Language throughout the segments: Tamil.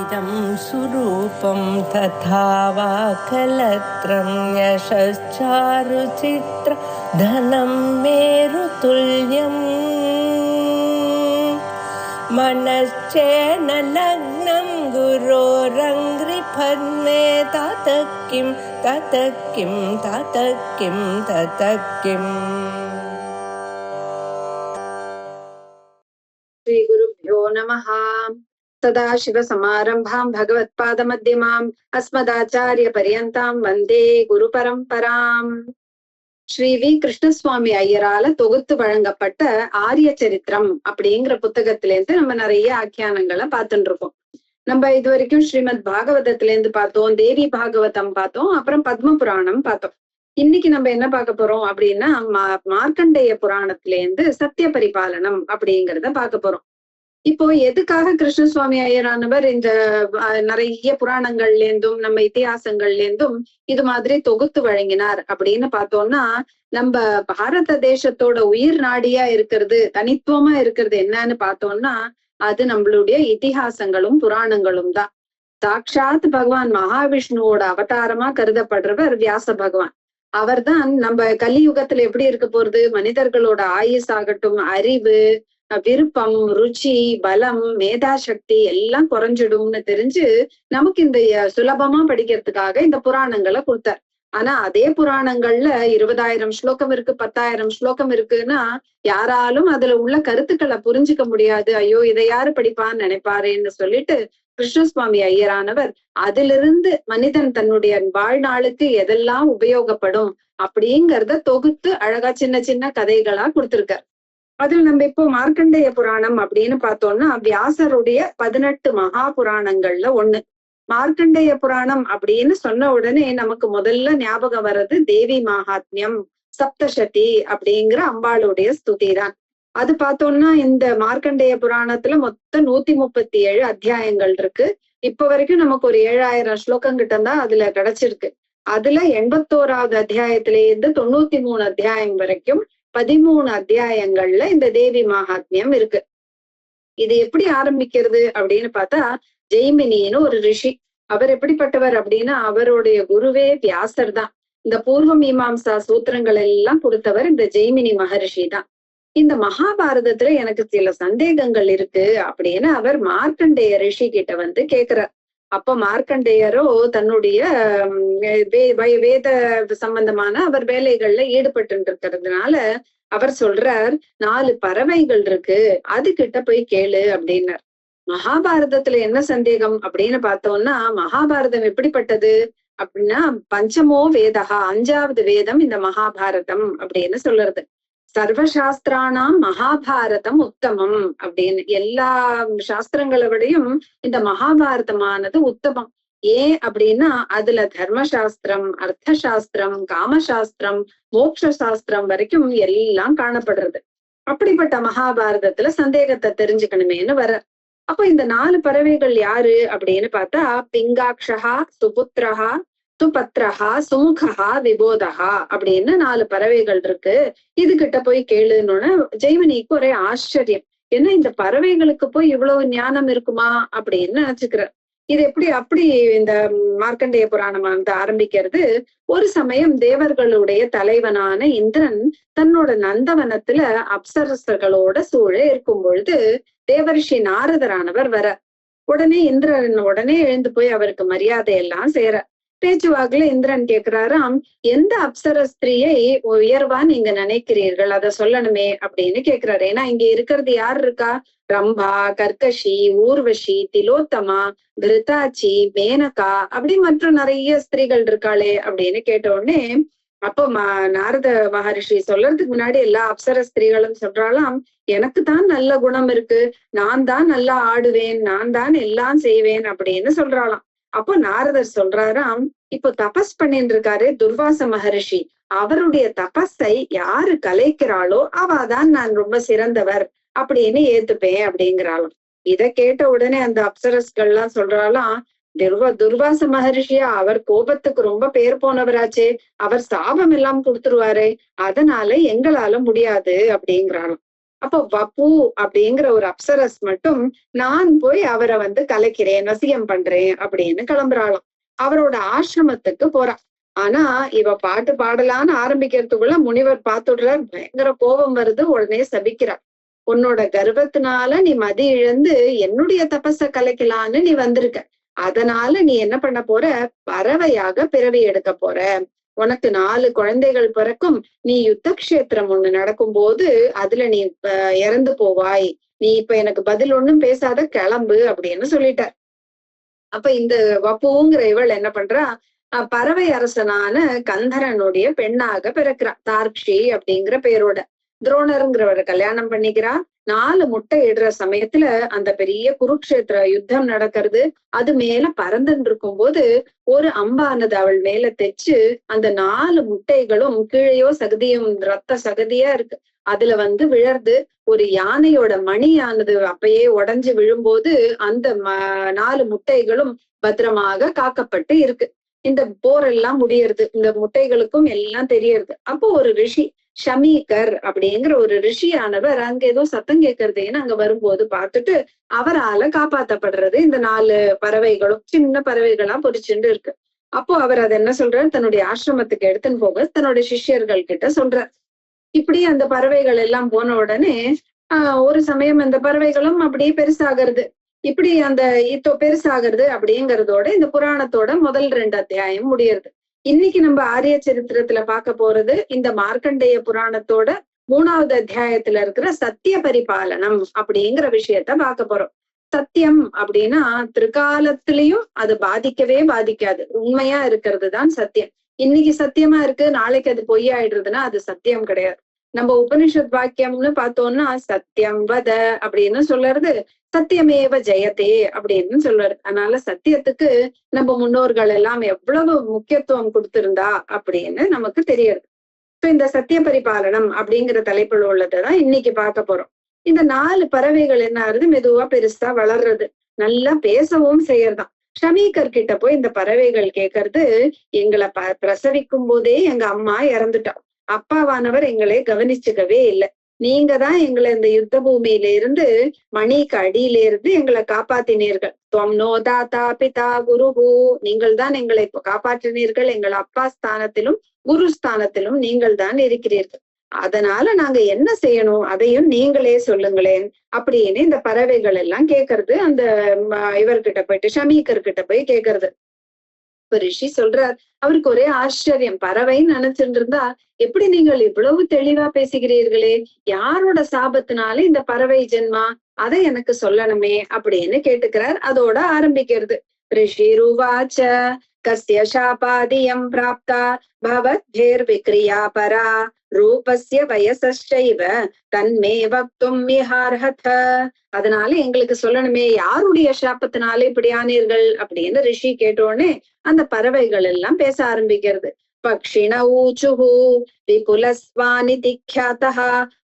इदं सुरूपं तथा वा कलत्रं यशश्चारुचित्र धनं मेरुतुल्यम् मनश्चेन लग्नं गुरोरङ्घ्रिपद्मे ततः किं ततः किं ततः किं ततः किम्। श्री गुरुभ्यो नमः। सदाशिवसमारम्भां भगवत्पादमध्यमाम् अस्मदाचार्यपर्यन्तां वन्दे குருபரம்பராம். ஸ்ரீ வி கிருஷ்ணசுவாமி ஐயரால தொகுத்து வழங்கப்பட்ட ஆரிய சரித்திரம் அப்படிங்கிற புத்தகத்துல இருந்து நம்ம நிறைய ஆக்கியானங்களை பார்த்துட்டு இருக்கோம். நம்ம இது வரைக்கும் ஸ்ரீமத் பாகவதத்துல இருந்து பார்த்தோம், தேவி பாகவதம் பார்த்தோம், அப்புறம் பத்ம புராணம் பார்த்தோம். இன்னைக்கு நம்ம என்ன பார்க்க போறோம் அப்படின்னா மார்க்கண்டேய புராணத்துல இருந்து சத்திய பரிபாலனம் அப்படிங்கிறத பார்க்க போறோம். இப்போ எதுக்காக கிருஷ்ணசுவாமி ஐயரானவர் இந்த நிறைய புராணங்கள்ல இருந்தும் நம்ம இதிகாசங்கள்ல இருந்தும் இது மாதிரி தொகுத்து வழங்கினார் அப்படின்னு பார்த்தோம்னா, நம்ம பாரத தேசத்தோட உயிர் நாடியா இருக்கிறது, தனித்துவமா இருக்கிறது என்னன்னு பார்த்தோம்னா அது நம்மளுடைய இதிகாசங்களும் புராணங்களும் தான். சாக்ஷாத் பகவான் மகாவிஷ்ணுவோட அவதாரமா கருதப்படுறவர் வியாச பகவான். அவர்தான் நம்ம கலியுகத்துல எப்படி இருக்க போறது, மனிதர்களோட ஆயுஸ் ஆகட்டும், அறிவு, விருப்பம், ருச்சி, பலம், மேதாசக்தி எல்லாம் குறைஞ்சிடும்னு தெரிஞ்சு நமக்கு இந்த சுலபமா படிக்கிறதுக்காக இந்த புராணங்களை கொடுத்தார். ஆனா அதே புராணங்கள்ல 20,000 ஸ்லோகம் இருக்கு, 10,000 ஸ்லோகம் இருக்குன்னா யாராலும் அதுல உள்ள கருத்துக்களை புரிஞ்சுக்க முடியாது. ஐயோ இதை யாரு படிப்பான்னு நினைப்பாருன்னு சொல்லிட்டு கிருஷ்ணசுவாமி ஐயரானவர் அதிலிருந்து மனிதன் தன்னுடைய வாழ்நாளுக்கு எதெல்லாம் உபயோகப்படும் அப்படிங்கிறத தொகுத்து அழகா சின்ன சின்ன கதைகளா கொடுத்திருக்கார். அதில் நம்ம இப்போ மார்க்கண்டேய புராணம் அப்படின்னு பார்த்தோம்னா வியாசருடைய 18 மகா புராணங்கள்ல ஒண்ணு. மார்க்கண்டேய புராணம் அப்படின்னு சொன்ன உடனே நமக்கு முதல்ல ஞாபகம் வர்றது தேவி மகாத்மியம், சப்தசதி அப்படிங்கிற அம்பாளுடைய ஸ்துதி தான். அது பார்த்தோம்னா இந்த மார்க்கண்டேய புராணத்துல மொத்தம் 137 அத்தியாயங்கள் இருக்கு. இப்ப வரைக்கும் நமக்கு ஒரு 7,000 ஸ்லோகம் கிட்ட தான் அதுல கிடைச்சிருக்கு. அதுல 81வது அத்தியாயத்திலேருந்து 93 அத்தியாயம் வரைக்கும் 13 அத்தியாயங்கள்ல இந்த தேவி மகாத்மியம் இருக்கு. இது எப்படி ஆரம்பிக்கிறது அப்படின்னு பார்த்தா, ஜெய்மினின்னு ஒரு ரிஷி. அவர் எப்படிப்பட்டவர் அப்படின்னா அவருடைய குருவே வியாசர் தான். இந்த பூர்வ மீமாம்சா சூத்திரங்கள் எல்லாம் கொடுத்தவர் இந்த ஜெய்மினி மகரிஷி தான். இந்த மகாபாரதத்துல எனக்கு சில சந்தேகங்கள் இருக்கு அப்படின்னு அவர் மார்க்கண்டேய ரிஷி கிட்ட வந்து கேக்குறார். அப்ப மார்க்கண்டேயரோ தன்னுடைய வேத சம்பந்தமான அவர் வேலைகள்ல ஈடுபட்டு இருக்கிறதுனால அவர் சொல்றார், 4 பறவைகள் இருக்கு, அது கிட்ட போய் கேளு அப்படின்னார். மகாபாரதத்துல என்ன சந்தேகம் அப்படின்னு பார்த்தோம்னா, மகாபாரதம் எப்படிப்பட்டது அப்படின்னா பஞ்சமோ வேதகா, 5வது வேதம் இந்த மகாபாரதம் அப்படின்னு சொல்றது. சர்வசாஸ்திரானாம் மகாபாரதம் உத்தமம் அப்படின்னு, எல்லா சாஸ்திரங்களை விடையும் இந்த மகாபாரதமானது உத்தமம். ஏன் அப்படின்னா அதுல தர்மசாஸ்திரம், அர்த்த சாஸ்திரம், காமசாஸ்திரம், மோட்ச சாஸ்திரம் வரைக்கும் எல்லாம் காணப்படுறது. அப்படிப்பட்ட மகாபாரதத்துல சந்தேகத்தை தெரிஞ்சுக்கணுமேன்னு வர. அப்ப இந்த 4 பறவைகள் யாரு அப்படின்னு பார்த்தா பிங்காக்ஷா, சுபுத்ரஹா, சுபத்ரஹா, சுமுகஹா, விபோதஹா அப்படின்னு 4 பறவைகள் இருக்கு. இது கிட்ட போய் கேளுன்னு ஜெய்மினிக்கு ஒரே ஆச்சரியம். என்ன இந்த பறவைகளுக்கு போய் இவ்வளவு ஞானம் இருக்குமா அப்படின்னு நினைச்சுக்கிறார். இது அப்படி இந்த மார்க்கண்டேய புராணமானது ஆரம்பிக்கிறது. ஒரு சமயம் தேவர்களுடைய தலைவனான இந்திரன் தன்னோட நந்தவனத்துல அப்சரசர்களோட சூழ இருக்கும் பொழுது தேவரிஷி நாரதரானவர் வர. உடனே இந்திரன் உடனே எழுந்து போய் அவருக்கு மரியாதை எல்லாம் சேர. பேச்சுவாக்குல இந்திரன் கேக்குறாராம், எந்த அப்சர ஸ்திரியை உயர்வா நீங்க நினைக்கிறீர்கள், அத சொல்லணுமே அப்படின்னு கேக்குறாரு. ஏன்னா இங்க இருக்கிறது யார் இருக்கா, ரம்பா, கர்கஷி, ஊர்வஷி, திலோத்தமா, கிருதாச்சி, மேனகா அப்படி மற்றும் நிறைய ஸ்திரீகள் இருக்காளே அப்படின்னு கேட்ட உடனே அப்போ நாரத மகரிஷி சொல்றதுக்கு முன்னாடி எல்லா அப்சர ஸ்திரீகளும் சொல்றாளாம், எனக்கு தான் நல்ல குணம் இருக்கு, நான் தான் நல்லா ஆடுவேன், நான் தான் எல்லாம் செய்வேன் அப்படின்னு சொல்றாளாம். அப்போ நாரதர் சொல்றாராம், இப்போ தபஸ் பண்ணிட்டு இருக்காரு துர்வாச மகரிஷி, அவருடைய தபஸை யாரு கலைக்கிறாளோ அவாதான் நான் ரொம்ப சிறந்தவர் அப்படின்னு ஏத்துப்பேன் அப்படிங்கிறாளாம். இத கேட்ட உடனே அந்த அப்சரஸ்கள்லாம் சொல்றாளாம், துர்வாச மகரிஷியா, அவர் கோபத்துக்கு ரொம்ப பேர் போனவராச்சே, அவர் சாபம் எல்லாம் கொடுத்துருவாரு, அதனால எங்களால முடியாது அப்படிங்கிறாளாம். அப்போ வப்பு அப்படிங்கிற ஒரு அப்சரஸ் மட்டும் நான் போய் அவரை கலைக்கிறேன், வசியம் பண்றேன் அப்படின்னு கிளம்புறாளாம். அவரோட ஆசிரமத்துக்கு போறா. ஆனா இவ பாட்டு பாடலான்னு ஆரம்பிக்கிறதுக்குள்ள முனிவர் பார்த்துடுறார். பயங்கர கோபம் வருது. உடனே சபிக்கிறார். உன்னோட கர்வத்தினால நீ மதி இழந்து என்னுடைய தபஸ கலைக்கலான்னு நீ வந்திருக்க. அதனால நீ என்ன பண்ண போற, பறவையாக பிறவி எடுக்க போற. உனக்கு 4 குழந்தைகள் பிறக்கும். நீ யுத்த கஷேத்திரம் ஒண்ணு நடக்கும் போது அதுல நீ இறந்து போவாய். நீ இப்ப எனக்கு பதில் ஒண்ணும் பேசாத, கிளம்பு அப்படின்னு சொல்லிட்டார். அப்ப இந்த வப்புங்கிற இவள் என்ன பண்றா, பறவை அரசனான கந்தரனுடைய பெண்ணாக பிறக்கிறா. தார்க்ஷி அப்படிங்கிற பேரோட துரோணருங்கிறவரை கல்யாணம் பண்ணிக்கிறா. 4 முட்டை இடுற சமயத்துல அந்த பெரிய குருக்ஷேத்திர யுத்தம் நடக்கிறது. அது மேல பறந்துட்டு இருக்கும் போது ஒரு அம்பானது அவள் மேல தைச்சு அந்த 4 முட்டைகளும் கீழேயோ சகதியும் ரத்த சகதியா இருக்கு. அதுல விழறது. ஒரு யானையோட மணியானது அப்பயே உடைஞ்சு விழும்போது அந்த 4 முட்டைகளும் பத்திரமாக காக்கப்பட்டு இருக்கு. இந்த போரெல்லாம் முடியறது. இந்த முட்டைகளுக்கும் எல்லாம் தெரியறது. அப்போ ஒரு ரிஷி ஷமீகர் அப்படிங்கிற ஒரு ரிஷியானவர் அங்க ஏதோ சத்தம் கேட்கறதேன்னு அங்க வரும்போது பார்த்துட்டு அவரால காப்பாத்தப்படுறது இந்த 4 பறவைகளும் சின்ன பறவைகளா பொறிச்சுட்டு இருக்கு. அப்போ அவர் அதை என்ன சொல்றாரு, தன்னுடைய ஆசிரமத்துக்கு எடுத்துன்னு போக தன்னுடைய சிஷ்யர்கள் கிட்ட சொல்றார். இப்படி அந்த பறவைகள் எல்லாம் போன உடனே ஒரு சமயம் அந்த பறவைகளும் அப்படியே பெருசாகிறது. இப்படி அந்த பெருசாகிறது அப்படிங்கறதோட இந்த புராணத்தோட முதல் 2 அத்தியாயம் முடியறது. இன்னைக்கு நம்ம ஆரிய சரித்திரத்துல பார்க்க போறது இந்த மார்க்கண்டேய புராணத்தோட 3வது அத்தியாயத்துல இருக்கிற சத்திய பரிபாலனம் அப்படிங்கிற விஷயத்த பார்க்க போறோம். சத்தியம் அப்படின்னா திரிகாலத்திலையும் அது பாதிக்கவே பாதிக்காது. உண்மையா இருக்கிறது தான் சத்தியம். இன்னைக்கு சத்தியமா இருக்கு, நாளைக்கு அது பொய்யாயிடுறதுன்னா அது சத்தியம் கிடையாது. நம்ம உபனிஷத் வாக்கியம்னு பார்த்தோம்னா சத்தியம் வத அப்படின்னு சொல்றது, சத்தியமேவ ஜெயதே அப்படின்னு சொல்றாரு. அதனால சத்தியத்துக்கு நம்ம முன்னோர்கள் எல்லாம் எவ்வளவு முக்கியத்துவம் கொடுத்திருந்தா அப்படின்னு நமக்கு தெரியாது. இப்ப இந்த சத்திய பரிபாலனம் அப்படிங்கிற தலைப்புல உள்ளதான் இன்னைக்கு பார்க்க போறோம். இந்த 4 பறவைகள் என்ன ஆகுது, மெதுவா பெருசா வளர்றது, நல்லா பேசவும் செய்யறதாம். ஷமீகர் கிட்ட போய் இந்த பறவைகள் கேட்கறது, எங்களை பிரசவிக்கும் போதே எங்க அம்மா இறந்துட்டா, அப்பாவானவர் எங்களை கவனிச்சுக்கவே இல்லை. நீங்க தான் எங்களை இந்த யுத்த பூமியில இருந்து மணிக்கு அடியில இருந்து எங்களை காப்பாத்தினீர்கள். துவம் நோ தாத்தா பிதா குருஹு, நீங்கள் தான் எங்களை காப்பாற்றினீர்கள். எங்கள் அப்பா ஸ்தானத்திலும் குரு ஸ்தானத்திலும் நீங்கள் தான் இருக்கிறீர்கள். அதனால நாங்க என்ன செய்யணும் அதையும் நீங்களே சொல்லுங்களேன் அப்படின்னு இந்த பறவைகள் எல்லாம் கேட்கறது. அந்த இவர்கிட்ட போயிட்டு ஷமீகர் கிட்ட போய் கேட்கறது. இப்ப ரிஷி சொல்றார். அவருக்கு ஒரே ஆச்சரியம். பறவைன்னு நினைச்சிட்டு இருந்தா எப்படி நீங்கள் இவ்வளவு தெளிவா பேசுகிறீர்களே, யாரோட சாபத்தினால இந்த பறவை ஜென்மா, அதை எனக்கு சொல்லணுமே அப்படின்னு கேட்டுக்கிறார். அதோட ஆரம்பிக்கிறது. ரிஷி ருவாச்ச கஸ்ய சாபாதியம் பிராப்தா பவத்யேர் விக்ரியா பரா ரூபஸ்ய வயசைவ தன்மே வக்தும் மிஹார்ஹத. அதனால எங்களுக்கு சொல்லணுமே, யாருடைய சாபத்தினால இப்படி ஆனீர்கள் அப்படின்னு ரிஷி கேட்டோடனே அந்த பறவைகள் எல்லாம் பேச ஆரம்பிக்கிறது. பக்ஷிண ஊச்சுஹு விபுலஸ்வானி திக்யாதஹ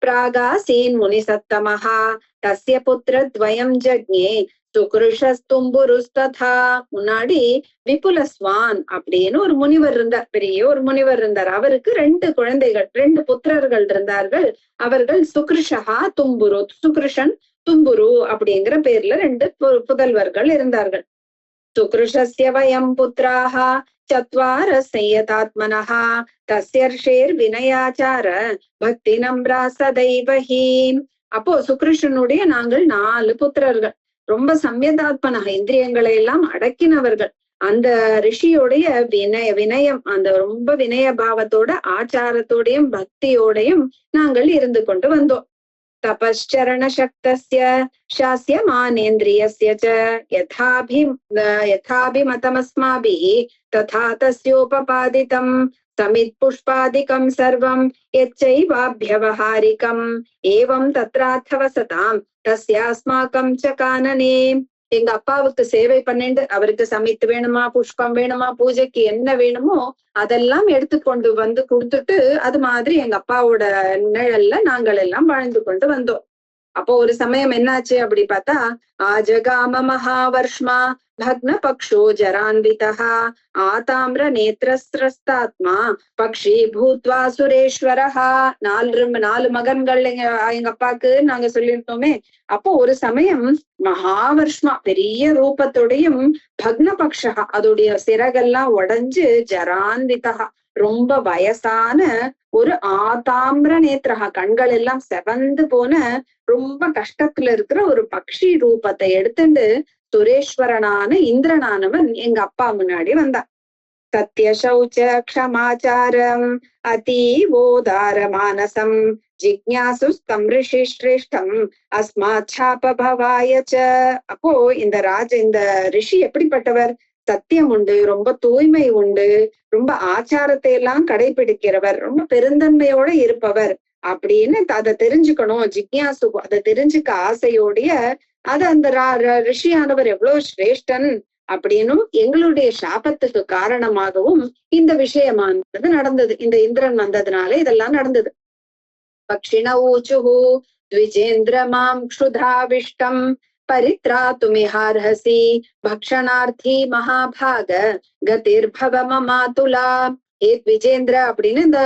பிராகாசீன் முனி சத்தமஹா தஸ்ய புத்திரத்வயம் ஜக்ஞே சுக்ருஷஸ்தும்புருஸ்ததா. முன்னாடி விபுலஸ்வான் அப்படின்னு ஒரு முனிவர் இருந்தார், பெரிய ஒரு முனிவர் இருந்தார். அவருக்கு 2 குழந்தைகள், 2 புத்திரர்கள் இருந்தார்கள். அவர்கள் சுக்ருஷஹா தும்புரு, சுக்ருஷன் தும்புரு அப்படிங்கிற பேர்ல 2 புதல்வர்கள் இருந்தார்கள். சுக்ருஷஸ்ய வயம் புத்ராஹ சத்வார சையதாத்மனஹ தஸ்யர்ஷேர் வினயாச்சார பக்தி நம்ரா சதைவஹி. அப்போ சுக்ருஷனுடைய நாங்கள் 4 புத்திரர்கள், ரொம்ப சம்யதாத்மனஹ, இந்திரியங்களை எல்லாம் அடக்கினவர்கள். அந்த ரிஷியோடைய வினயம், அந்த ரொம்ப வினய பாவத்தோட ஆச்சாரத்தோடையும் பக்தியோடையும் நாங்கள் இருந்து கொண்டு வந்தோம். தபஸ்சரண சக்தஸ்ய சாஸ்யமானேந்திரியஸ்ய ச யதாபிமதமஸ்மாபிஹி ததா தஸ்யோபபாதிதம் சமித் புஷ்பாதிகம் சர்வம் யச்சைவாப்யவஹாரிகம் ஏவம் தத்ரார்த்தவசதாம் தஸ்யாஸ்மாகம் ச கானனே. எங்க அப்பாவுக்கு சேவை பண்ணிண்டு அவருக்கு சமித்து வேணுமா, புஷ்பம் வேணுமா, பூஜைக்கு என்ன வேணுமோ அதெல்லாம் எடுத்துக்கொண்டு கொடுத்துட்டு அது மாதிரி எங்க அப்பாவோட நிழல்ல நாங்கள் எல்லாம் வாழ்ந்து கொண்டு வந்தோம். அப்போ ஒரு சமயம் என்னாச்சு அப்படி பார்த்தா, ஆஜகாம மகாவர்ஷ்மா भग्न पक्षो जरान्वितः आताम्र नेत्रस्रस्तात्मा பக்ஷி பூத்வா சுரேஸ்வரஹா. நாலு மகன்கள் எங்க அப்பாக்கு நாங்க சொல்லியிருந்தோமே. அப்போ ஒரு சமயம் மகாவர்ஷ்மா பெரிய ரூபத்தோடையும் பக்ன பக்ஷா அதோடைய சிறகெல்லாம் உடைஞ்சு ஜரான்விதா ரொம்ப வயசான ஒரு ஆதாம்பிர நேத்திரகா கண்கள் எல்லாம் செவந்து போன ரொம்ப கஷ்டத்துல இருக்கிற ஒரு பக்ஷி ரூபத்தை எடுத்துட்டு சுரேஸ்வரனான இந்திரனானவன் எங்க அப்பா முன்னாடி வந்தான். சத்ய சௌச்ச க்ஷமாச்சாரம் அதீவோதார மானசம் ஜிக்ஞாசுஸ்தம் ரிஷி ஸ்ரேஷ்டம் அஸ்மாத் சாபபவாயச்ச. அப்போ இந்த ரிஷி எப்படிப்பட்டவர்? சத்தியம் உண்டு, ரொம்ப தூய்மை உண்டு, ரொம்ப ஆச்சாரத்தை எல்லாம் கடைபிடிக்கிறவர், ரொம்ப பெருந்தன்மையோட இருப்பவர் அப்படின்னு அதை தெரிஞ்சுக்கணும். ஜிக்ஞாசு அதை தெரிஞ்சுக்க ஆசையோடைய அது அந்த ரிஷியானவர் எவ்வளவு சிரேஷ்டன் அப்படின்னும் எங்களுடைய சாபத்துக்கு காரணமாகவும் இந்த விஷயமானது நடந்தது. இந்த இந்திரன் வந்ததுனால இதெல்லாம் நடந்தது. பக்ஷிண ஊச்சுஹு த்விஜேந்திர மாம் க்ஷுதாவிஷ்டம் பரித்ராதுமிஹார்ஹசி பக்ஷணார்த்தி மகாபாக கதிர்பவ மமாதுலா. ஏ த்விஜேந்திர அப்படின்னு இந்த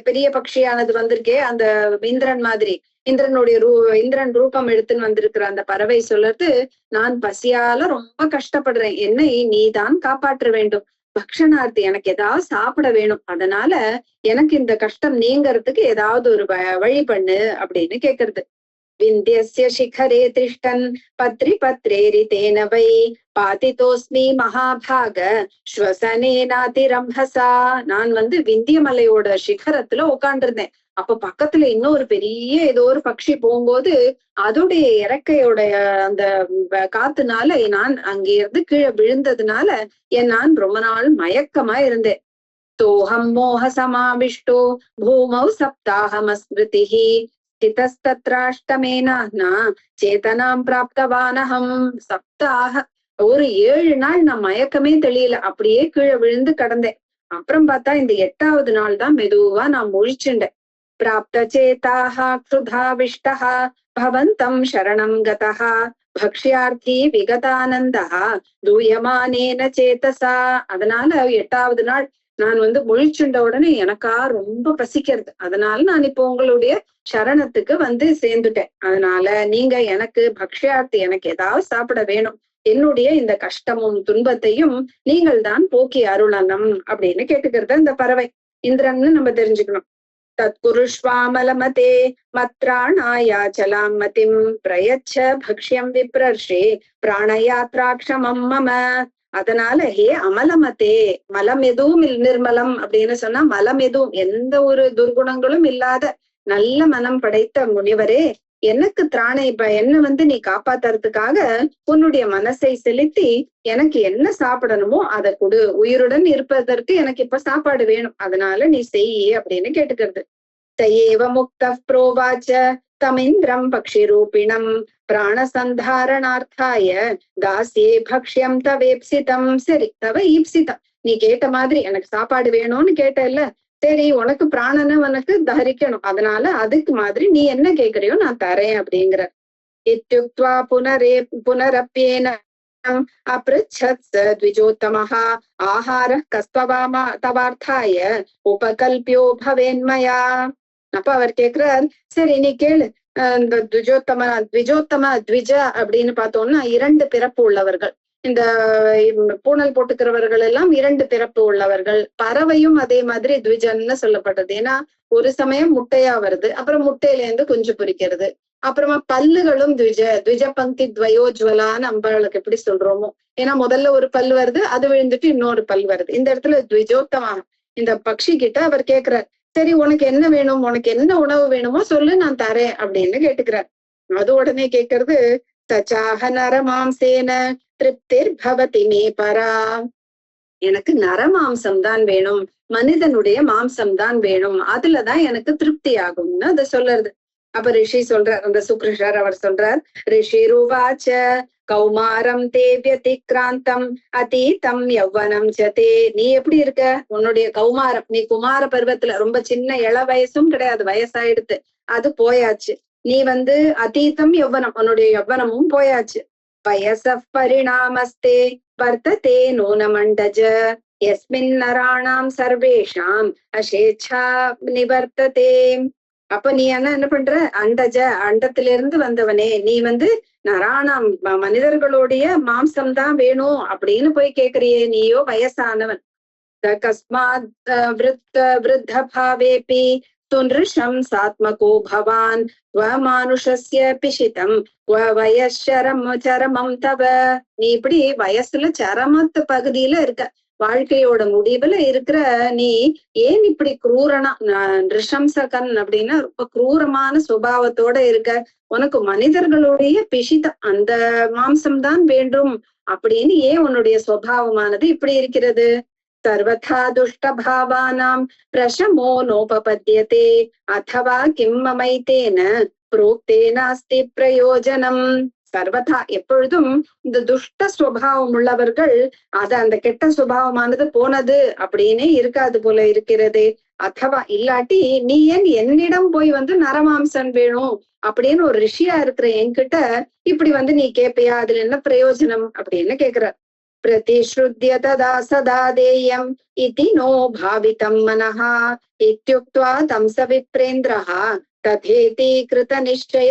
பெரிய பக்ஷியானது வந்திருக்கே, அந்த இந்திரன் மாதிரி இந்திரன் ரூபம் எடுத்துன்னு வந்திருக்கிற அந்த பறவை சொல்றது, நான் பசியால ரொம்ப கஷ்டப்படுறேன், என்னை நீதான் காப்பாற்ற வேண்டும். பக்ஷணார்த்தி எனக்கு ஏதாவது சாப்பிட வேணும், அதனால எனக்கு இந்த கஷ்டம் நீங்கிறதுக்கு ஏதாவது ஒரு வழி பண்ணு அப்படின்னு கேக்குறது. விந்தியஸ்ய சிகரே திஷ்டன் பத்ரி பத்ரேரி தேனவை பாதிதோஸ்மி மகாபாக ஸ்வசனேனாதிரம்பசா. நான் விந்தியமலையோட சிகரத்துல உட்காண்டிருந்தேன். அப்ப பக்கத்துல இன்னொரு பெரிய ஏதோ ஒரு பக்ஷி போகும்போது அதோடைய இறக்கையோடைய அந்த காத்துனால நான் அங்கே இருந்து கீழே விழுந்ததுனால நான் ரொம்ப நாள் மயக்கமா இருந்தேன். தோஹம் மோக சமாவிஷ்டோ பூமௌ சப்தாஹமஸ்மிருதிஹி ஸ்திதஸ்தத்ராஷ்டமேனா சேதனாம் பிராப்தவானஹம். சப்தாக ஒரு 7 நாள் நான் மயக்கமே தெரியல, அப்படியே கீழே விழுந்து கடந்தேன். அப்புறம் பார்த்தா இந்த 8வது நாள் தான் மெதுவா நான் முழிச்சுண்டேன். பிராப்த சேதாக க்ஷுதாவிஷ்டஹ பவந்தம் சரணம் கதஹ பக்ஷ்யார்த்தி விகதானந்தா தூயமானேன சேதசா. அதனால 8வது நாள் நான் முழிச்சுண்ட உடனே எனக்கா ரொம்ப பசிக்கிறது. அதனால நான் இப்போ உங்களுடைய சரணத்துக்கு சேர்ந்துட்டேன். அதனால நீங்க எனக்கு பக்ஷ்யார்த்தி, எனக்கு ஏதாவது சாப்பிட வேணும், என்னுடைய இந்த கஷ்டமும் துன்பத்தையும் நீங்கள் தான் போக்கி அருளனம் அப்படின்னு கேட்டுக்கிறது இந்த பறவை. இந்திரன்னு நம்ம தெரிஞ்சுக்கணும். தத்குருஷ்வாமலமதே மத்ராணாயாச்சலாம் மதிம் பிரயச்ச பக்ஷ்யம் விப்ரர்ஷே பிராணயாத்ராக்ஷமம் மம. அதனால ஹே அமலமதே, மலம் எதுவும் நிர்மலம் அப்படின்னு சொன்னா மலம் எதுவும் எந்த ஒரு துர்குணங்களும் இல்லாத நல்ல மனம் படைத்த முனிவரே, எனக்கு திராணை என்ன நீ காப்பாத்துறதுக்காக உன்னுடைய மனசை செலுத்தி எனக்கு என்ன சாப்பிடணுமோ அதை கொடு, உயிருடன் இருப்பதற்கு எனக்கு இப்ப சாப்பாடு வேணும், அதனால நீ செய் அப்படின்னு கேட்டுக்கிறது. தயேவ முக்த புரோவாச்ச தமிந்திரம் பக்ஷி ரூபிணம் பிராணசந்தாரணார்த்தாய தாசியே பக்ஷ்யம் தவேப்சிதம். சரி, தவ ஈப்சிதம், நீ கேட்ட மாதிரி எனக்கு சாப்பாடு வேணும்னு கேட்ட இல்ல, சரி உனக்கு பிராணனை உனக்கு தரிக்கணும், அதனால அதுக்கு மாதிரி நீ என்ன கேக்குறியோ நான் தரேன் அப்படிங்கிற. இத்யுக்த்வா புனரப்யேன அப்ருச்சத் த்விஜோத்தமஹ ஆஹாரः கஸ்த்வவாமா தவார்த்தாய உபகல்பியோ பவேன்மயா. அப்ப அவர் கேக்குறார், சரி நீ கேளு. இந்த த்விஜ அப்படின்னு பார்த்தோம்னா 2 பிறப்பு உள்ளவர்கள். இந்த பூனல் போட்டுக்கிறவர்கள் எல்லாம் 2 பிறப்பு உள்ளவர்கள். பறவையும் அதே மாதிரி த்விஜன்னு சொல்லப்பட்டது. ஏன்னா ஒரு சமயம் முட்டையா வருது, அப்புறம் முட்டையில இருந்து குஞ்சு பொரிக்கிறது. அப்புறமா பல்லுகளும் த்விஜ பங்கி துவயோஜ்வலான்னு அம்பாளுக்கு எப்படி சொல்றோமோ, ஏன்னா முதல்ல ஒரு பல் வருது, அது விழுந்துட்டு இன்னொரு பல் வருது. இந்த இடத்துல த்விஜோத்தமா இந்த பக்ஷி கிட்ட அவர் கேக்குறார், சரி உனக்கு என்ன வேணும், உனக்கு என்ன உணவு வேணுமோ சொல்லு நான் தரேன் அப்படின்னு கேட்டுக்கிறார். அது உடனே கேக்குறது, தச்சாக நரமாம்சேன திருப்திர் பவதி மே பரா. எனக்கு நரமாம்சம் தான் வேணும், மனிதனுடைய மாம்சம் தான் வேணும், அதுலதான் எனக்கு திருப்தி ஆகும்னு அதை சொல்றது. அப்ப ரிஷி சொல்றார், அந்த சுக்ருஷர் அவர் சொல்றார், ரிஷி ரூவாச்ச கௌமாரம் தே வியதிக்ராந்தம் அதீதம் யௌவனம் சதே. நீ எப்படி இருக்க, உன்னுடைய கௌமாரம், நீ குமார பருவத்துல ரொம்ப சின்ன இள வயசும் கிடையாது, வயசாயிடுத்து, அது போயாச்சு. நீ அதீதம் யௌவனம், உன்னுடைய யௌவனமும் போயாச்சு. வயச பரிணாமஸ்தே வர்த்ததே நூனமண்டஜ யஸ்மின் நராணாம் சர்வேஷாம் அசேச்சா நிவர்த்ததே. அப்ப நீ என்ன பண்ற? அண்டஜ, அண்டத்திலிருந்து வந்தவனே, நீ நராணாம் மனிதர்களுடைய மாம்சம் தான் வேணும் அப்படின்னு போய் கேக்குறியே, நீயோ வயசானவன். கஸ்மாத் விருத்த பாவேபி துன்ருஷம் சாத்மகோ பவான் மானுஷஸ்ய பிஷிதம் சரமம் தவ. நீ இப்படி வயசுல சரமத்து பகுதியில இருக்க, வாழ்க்கையோட முடிவுல இருக்கிற நீ ஏன் இப்படி குரூரனா, ரிஷம்சகன் அப்படின்னா ரொம்ப குரூரமான சுபாவத்தோட இருக்க, உனக்கு மனிதர்களுடைய பிஷிதம் அந்த மாம்சம்தான் வேண்டும் அப்படின்னு ஏன் உன்னுடைய சுபாவமானது இப்படி இருக்கிறது? சர்வதா துஷ்ட பாவானாம் பிரசமோ நோபபத்யதே அதவா கிம் மமைத்தேன புரோக்தே நாஸ்தி பிரயோஜனம். சர்வதா எப்பொழுதும் இந்த துஷ்ட சுபாவம் உள்ளவர்கள் அந்த கெட்ட சுபாவமானது போனது அப்படின்னே இருக்காது போல இருக்கிறது. அதவா இல்லாட்டி நீ ஏன் என்னிடம் போய் நரமாம்சன் வேணும் அப்படின்னு ஒரு ரிஷியா இருக்கிற என்கிட்ட இப்படி நீ கேட்பியா? அதுல என்ன பிரயோஜனம் அப்படின்னு கேக்குற. பிரதிஸ்ருத்ய ததா சதா தேயம் இதி நோ பாவிதம் மனஹ இத்யுக்த்வா தம் ச விப்ரேந்திரஹ ததேதி கிருத நிச்சய.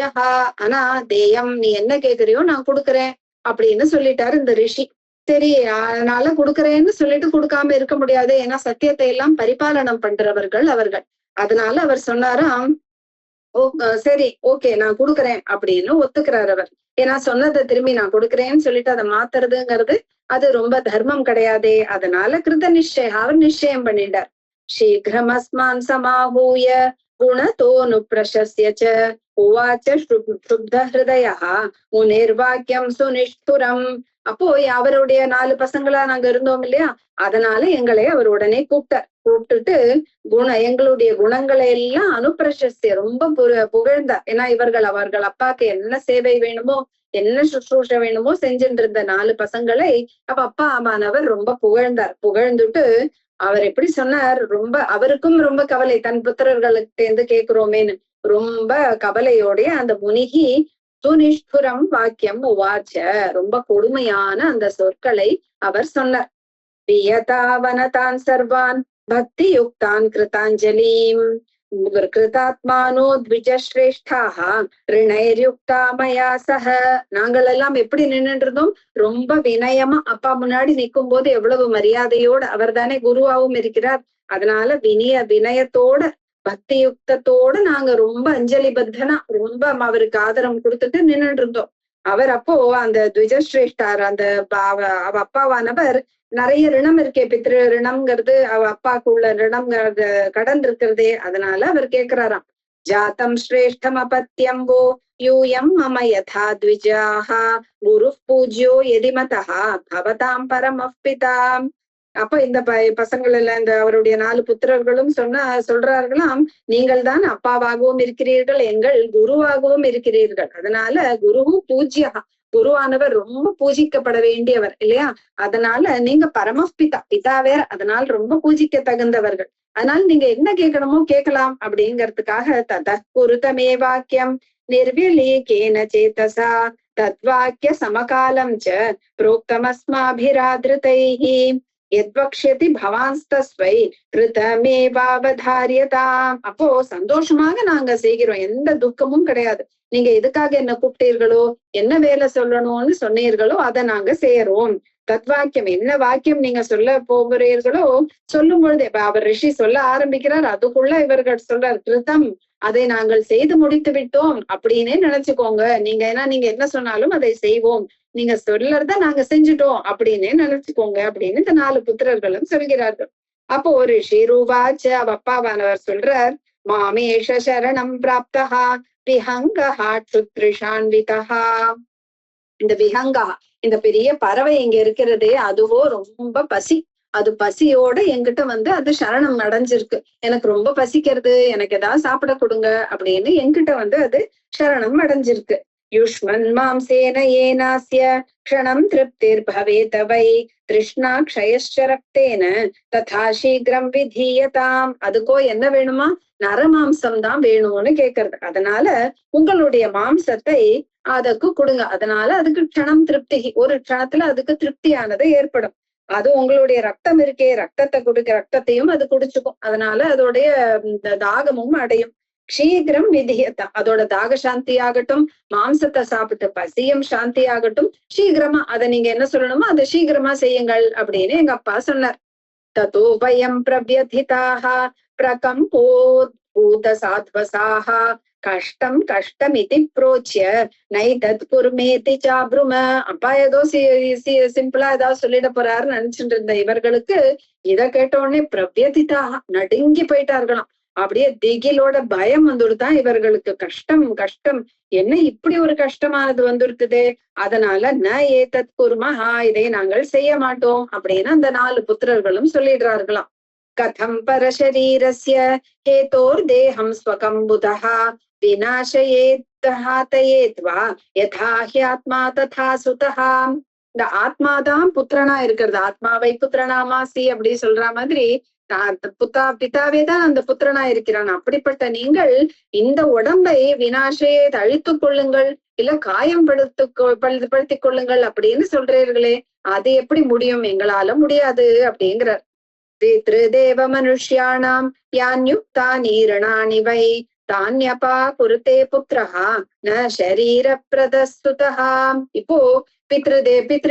ஆனா தேயம் நீ என்ன கேக்குறியோ நான் கொடுக்குறேன் அப்படின்னு சொல்லிட்டாரு இந்த ரிஷி. சரி, அதனால கொடுக்குறேன்னு சொல்லிட்டு கொடுக்காம இருக்க முடியாது, ஏன்னா சத்தியத்தை எல்லாம் பரிபாலனம் பண்றவர்கள் அவர்கள். அதனால அவர் சொன்னாராம், சரி ஓகே நான் கொடுக்குறேன் அப்படின்னு ஒத்துக்கிறார் அவர். ஏன்னா சொன்னதை திரும்பி நான் கொடுக்குறேன்னு சொல்லிட்டு அதை மாத்துறதுங்கிறது அது ரொம்ப தர்மம் கிடையாதே. அதனால கிருத நிச்சயம், அவர் நிச்சயம் பண்ணிட்டார். சீக்கிரம் அஸ்மான் சமாஹூய குணதோனு பிரசஸ்ய உவாச்ச சுப்த ஹிருதயா முனிர்வாக்கியம் சுனிஷ்துரம். அப்போ அவருடைய 4 பசங்களா நாங்க இருந்தோம் இல்லையா, அதனால எங்களை அவர் உடனே கூப்பிட்டுட்டு எங்களுடைய குணங்களை எல்லாம் அனுப்பிரசஸ்திய ரொம்ப புகழ்ந்தார். ஏன்னா அவர்கள் அப்பாக்கு என்ன சேவை வேணுமோ என்ன சுஷ்ரூஷ வேணுமோ செஞ்சுட்டு இருந்த 4 பசங்களை அப்ப அப்பா அம்மானவர் ரொம்ப புகழ்ந்துட்டு அவர் எப்படி சொன்னார், ரொம்ப அவருக்கும் ரொம்ப கவலை, தன் புத்திரர்களுக்கு இருந்து கேட்கிறோமேன்னு ரொம்ப கவலையோடைய அந்த முனிகி துனிஷ்புரம் வாக்கியம் உவாச்ச, ரொம்ப கொடுமையான அந்த சொற்களை அவர் சொன்னார். பியதாவனதான் சர்வான் பக்தி யுக்தான் கிருதாஞ்சலீம் கிருதாத்மானோ த்விஜஸ்ரேஷ்டாஹ ரிணைர்யுக்தா மயா சஹ. நாங்கள் எல்லாம் எப்படி நின்றுட்டு இருந்தோம், ரொம்ப வினயமா அப்பா முன்னாடி நிற்கும் போது எவ்வளவு மரியாதையோட, அவர் தானே குருவாவும் இருக்கிறார், அதனால வினயத்தோட பக்தி யுக்தத்தோட நாங்க ரொம்ப அஞ்சலி பத்தனா ரொம்ப அவருக்கு ஆதரவு கொடுத்துட்டு நின்றுட்டு இருந்தோம். அவர் அப்போ அந்த த்விஜஸ்ரேஷ்டார் அந்த அவ அப்பாவானவர் நிறைய ரிணம் இருக்கே, பித்ரு ரிணம்ங்கிறது அவ அப்பாக்குள்ள ரிணம்ங்கிறது கடன் இருக்கிறதே. அதனால அவர் கேக்குறாராம், ஜாத்தம் ஸ்ரேஷ்டம் அபத்தியம்போ யூயம் மம யதா த்விஜாஹா குரு பூஜ்யோ எதிமதா பவதாம் பரமப்பிதாம். அப்ப இந்த பசங்கள் எல்லாம் இந்த அவருடைய 4 புத்திரர்களும் சொல்றார்களாம், நீங்கள் தான் அப்பாவாகவும் இருக்கிறீர்கள், எங்கள் குருவாகவும் இருக்கிறீர்கள், அதனால குரு பூஜ்யா, குருவானவர் ரொம்ப பூஜிக்கப்பட வேண்டியவர் இல்லையா, அதனால நீங்க பரமபிதா, பிதா வேற, அதனால ரொம்ப பூஜிக்க தகுந்தவர்கள், அதனால நீங்க என்ன கேட்கணுமோ கேட்கலாம் அப்படிங்கிறதுக்காக தத குருதமே வாக்கியம் நிர்விலீகேன சேதசா தத்வாக்கிய சமகாலம் ச புரோக்தமஸ்மாபிராத்ருதைஹி எத்வக்ஷ்யதி பவான்ஸ்தஸ்வை கிருதமேவாவதாரியதாம். அப்போ சந்தோஷமாக நாங்க செய்கிறோம், எந்த துக்கமும் கிடையாது, நீங்க எதுக்காக என்ன கூப்பிட்டீர்களோ என்ன வேலை சொல்லணும்னு சொன்னீர்களோ அதை நாங்க செய்யறோம். தத்வாக்கியம் என்ன வாக்கியம் நீங்க சொல்ல போகிறீர்களோ சொல்லும் பொழுது இப்ப அவர் ரிஷி சொல்ல ஆரம்பிக்கிறார், அதுக்குள்ள இவர்கள் சொல்றார் கிருதம், அதை நாங்கள் செய்து முடித்து விட்டோம் அப்படின்னே நினைச்சுக்கோங்க நீங்க, ஏன்னா நீங்க என்ன சொன்னாலும் அதை செய்வோம், நீங்க சொல்லறத நாங்க செஞ்சுட்டோம் அப்படின்னே நினைச்சுக்கோங்க அப்படின்னு இந்த 4 புத்திரர்களும் சொல்கிறார்கள். அப்போ ஒரு ஷீருவாச்ச அவ அப்பாவானவர் சொல்றார், மாமேஷ சரணம் பிராப்தஹா விஹங்கஹா க்ஷுத்ரிஷான்விதஹா. இந்த விஹங்கா, இந்த பெரிய பறவை இங்க இருக்கிறது, அதுவோ ரொம்ப பசி, அது பசியோட என்கிட்ட அது சரணம் அடைஞ்சிருக்கு, எனக்கு ரொம்ப பசிக்கிறது, எனக்கு ஏதாவது சாப்பிட கொடுங்க அப்படின்னு என்கிட்ட அது சரணம் அடைஞ்சிருக்கு. யுஷ்மன் மாம்சேன ஏனாஸ்ய க்ஷணம் திருப்திர் பவேத வை திருஷ்ணா க்ஷயஸ்ச ரக்தேன ததா சீக்கிரம் விதீயதாம். அதுக்கோ என்ன வேணுமா, நரமாம்சம் தான் வேணும்னு கேக்குறது, அதனால உங்களுடைய மாம்சத்தை அதுக்கு கொடுங்க. அதனால அதுக்கு க்ஷணம் திருப்தி, ஒரு க்ஷணத்துல அதுக்கு திருப்தியானது ஏற்படும். அது உங்களுடைய ரத்தம் இருக்கே, ரத்தத்தை ரத்தத்தையும் அது குடிச்சுக்கும். அதனால அதோடைய இந்த தாகமும் அடையும். சீக்கிரம் விதியத்தா, அதோட தாக சாந்தி ஆகட்டும், மாம்சத்தை சாப்பிட்டு பசியும் சாந்தி ஆகட்டும், சீக்கிரமா அதை நீங்க என்ன சொல்லணுமோ அதை சீக்கிரமா செய்யுங்கள் அப்படின்னு எங்க அப்பா சொன்னார். ததோ வயம் பிரவ்யதிதாக பிரகம்போத்பூத சாத்வசாக கஷ்டம் கஷ்டமிதி ப்ரோச்சிய நைதத் குர்மேதி சாப்ரும. அப்பா ஏதோ சிம்பிளா ஏதாவது சொல்லிட போறாருன்னு நினைச்சுட்டு இருந்த இவர்களுக்கு இத கேட்ட உடனே பிரவ்யதிதாக நடுங்கி போயிட்டார்களாம். அப்படியே திகிலோட பயம் வந்துடுதான் இவர்களுக்கு. கஷ்டம் கஷ்டம், என்ன இப்படி ஒரு கஷ்டமானது வந்துருக்குதே, அதனால ந ஏதத் குர்மஹா, இதை நாங்கள் செய்ய மாட்டோம் அப்படின்னு அந்த 4 புத்திரர்களும் சொல்லிடுறார்களாம். கதம் பரசரீரஸ்ய ஹேதோர் தேகம் ஸ்வகம் புதஹா விநாசயேத்வா யதா ஹ்யாத்மா ததா சுதஹா. இந்த ஆத்மாதான் புத்திரனா இருக்கிறது. ஆத்மாவை புத்திரனாமாசி அப்படி சொல்ற மாதிரி பிதாவே தான் அந்த புத்திரனா இருக்கிறான். அப்படிப்பட்ட நீங்கள் இந்த உடம்பை வினாசையை அழித்துக் கொள்ளுங்கள், இல்ல காயம் படுத்திக் கொள்ளுங்கள் அப்படின்னு சொல்றீர்களே, அது எப்படி முடியும்? எங்களால முடியாது அப்படிங்கிறார். பித்ருதேவ மனுஷ்யானாம் யான்யுக்தா நீரணானி வை தான்யபா குருதே புத்திரஹா ந ஷரீர பிரதஸ்துதஹா. இப்போ பித்ரு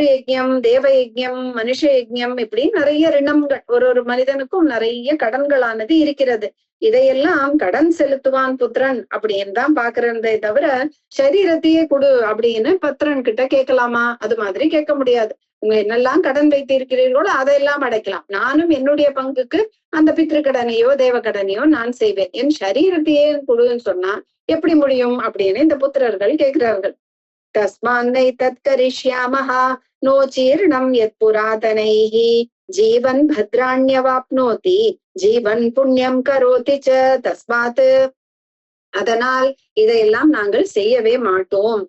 யஜ்யம், தேவ யஜ்யம், மனுஷ யஜ்யம், இப்படி நிறைய ரிணங்கள், ஒரு மனிதனுக்கும் நிறைய கடன்களானது இருக்கிறது. இதையெல்லாம் கடன் செலுத்துவான் புத்திரன் அப்படின்னு தான் பாக்குறதே தவிர சரீரத்தையே கொடு அப்படின்னு பத்திரன் கிட்ட கேட்கலாமா? அது மாதிரி கேட்க முடியாது. உங்க என்னெல்லாம் கடன் வைத்து இருக்கிறீர்களோ அதையெல்லாம் அடைக்கலாம். நானும் என்னுடைய பங்குக்கு அந்த பித்ரு கடனையோ தேவ கடனையோ நான் செய்வேன். என் சரீரத்தையே கொடுன்னு சொன்னா எப்படி முடியும் அப்படின்னு இந்த புத்திரர்கள் கேட்கிறார்கள். தஸ்மான்னை தத் கரிஷ்யாமஹா நோ சீர்ணம் யத் புராதனைஹி ஜீவன் பத்ராண்யவாப்னோதி ஜீவன் புண்ணியம் கரோதி ச தஸ்மாத். அதனால் இதையெல்லாம் நாங்கள் செய்யவே மாட்டோம்.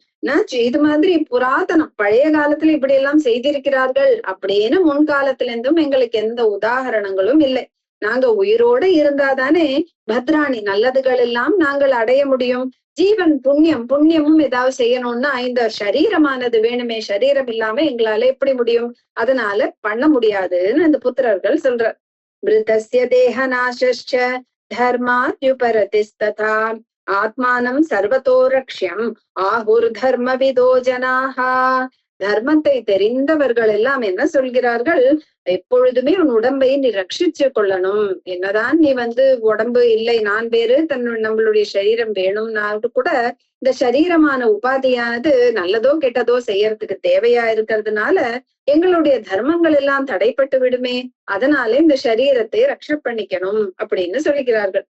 இது மாதிரி புராதனம் பழைய காலத்துல இப்படி எல்லாம் செய்திருக்கிறார்கள் அப்படின்னு முன்காலத்துல இருந்தும் எங்களுக்கு எந்த உதாரணங்களும் இல்லை. நாங்க உயிரோட இருந்தாதானே பத்ராணி நல்லதுகள் எல்லாம் நாங்கள் அடைய முடியும். ஜீவன் புண்ணியமும் ஏதாவது செய்யணும்னா இந்த சரீரமானது வேணுமே, சரீரம் இல்லாம எங்களால எப்படி முடியும்? அதனால பண்ண முடியாதுன்னு அந்த புத்திரர்கள் சொல்ற. மிருதஸ்ய தேஹ நாசஸ்ச தர்மாத்யுபரதிஸ்ததா ஆத்மானம் சர்வதோ ரக்ஷ்யம் ஆஹுர் தர்ம விதோ ஜனாஹா. தர்மத்தை தெரிந்தவர்கள் எல்லாம் என்ன சொல்கிறார்கள்? எப்பொழுதுமே உன் உடம்பை நீ ரட்சிச்சு கொள்ளணும். என்னதான் நீ உடம்பு இல்லை நான் வேறு நம்மளுடைய சரீரம் வேணும்னா கூட இந்த சரீரமான உபாதியானது நல்லதோ கெட்டதோ செய்யறதுக்கு தேவையா இருக்கிறதுனால எங்களுடைய தர்மங்கள் எல்லாம் தடைப்பட்டு விடுமே, அதனால இந்த சரீரத்தை ரட்ச பண்ணிக்கணும் அப்படின்னு சொல்லுகிறார்கள்.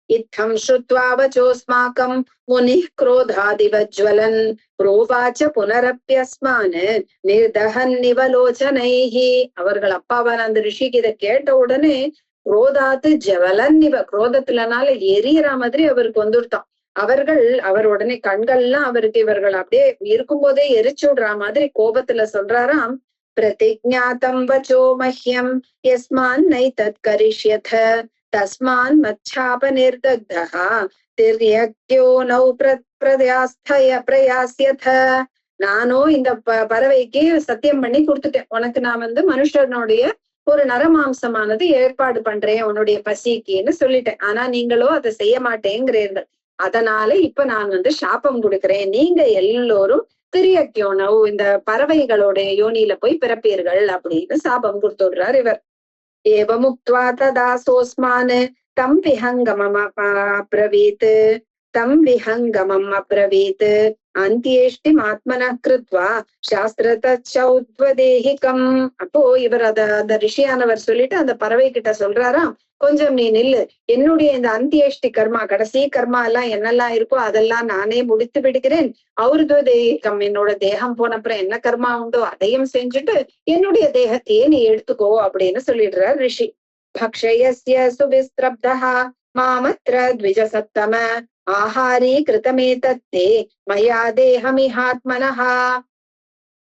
இத்தம் ஸ்ருத்வா வசோஸ்மாகம் முனிः क्रोधादिवज्ज्वलन् प्रोवाच புனரப்யஸ்மான் நிர்தஹன் நிவலோச்சனைஹி. அவர்கள் அப்பாவான அந்த ரிஷிக்கு இதை கேட்ட உடனே குரோதாத்து ஜவலன் நிவ, குரோதத்துலனால எரியற மாதிரி அவருக்கு வந்துட்டான். அவர் உடனே கண்கள்லாம் அவருக்கு இவர்கள் அப்படியே இருக்கும் போதே எரிச்சு விடுற மாதிரி கோபத்துல சொல்றாராம். பிரதிஜ்ஞாதம் வச்சோ மஹ்யம் யஸ்மான் நை தத் கரிஷ்யத தஸ்மான் மச்சாப நிர்தக்தஹ திர்யக்யோ நௌ பிரயாஸ்யத. நானும் இந்த பறவைக்கு சத்தியம் பண்ணி கொடுத்துட்டேன், உனக்கு நான் மனுஷனுடைய ஒரு நரமாம்சமானது ஏற்பாடு பண்றேன் உன்னுடைய பசிக்குன்னு சொல்லிட்டேன். ஆனா நீங்களோ அதை செய்ய மாட்டேங்கிறீர்கள். அதனால இப்ப நான் சாபம் கொடுக்கிறேன், நீங்க எல்லோரும் திரியக்யோனவ் இந்த பறவைகளுடைய யோனியில போய் பிறப்பீர்கள் அப்படின்னு சாபம் கொடுத்துடுறார் இவர். ஏவமுக்த்வா ததா சோஸ்மான் தம் விஹங்கமம் அப்ரவீத் அந்தியேஷ்டிம் ஆத்மனः கிருத்வா சாஸ்திரதச்சௌத்வதேஹிகம். அப்போ இவர் அந்த ரிஷியானவர் சொல்லிட்டு அந்த பறவை கிட்ட சொல்றாராம், கொஞ்சம் நீ நில்லு, என்னுடைய இந்த அந்தியேஷ்டி கர்மா கடைசி கர்மா எல்லாம் என்னெல்லாம் இருக்கோ அதெல்லாம் நானே முடித்து விடுகிறேன். தேகம் என்னோட தேகம் போனப்புறம் என்ன கர்மா உண்டோ அதையும் செஞ்சுட்டு என்னுடைய தேகத்தையே நீ எடுத்துக்கோ அப்படின்னு சொல்லிடுறார் ரிஷி. பக்ஷயஸ்ய சுவிஸ்திரப்தஹ மாமத்ர த்விஜசத்தம ஆஹாரி கிருதமே தத்தே மயா தேகமிஹாத்மனஹா.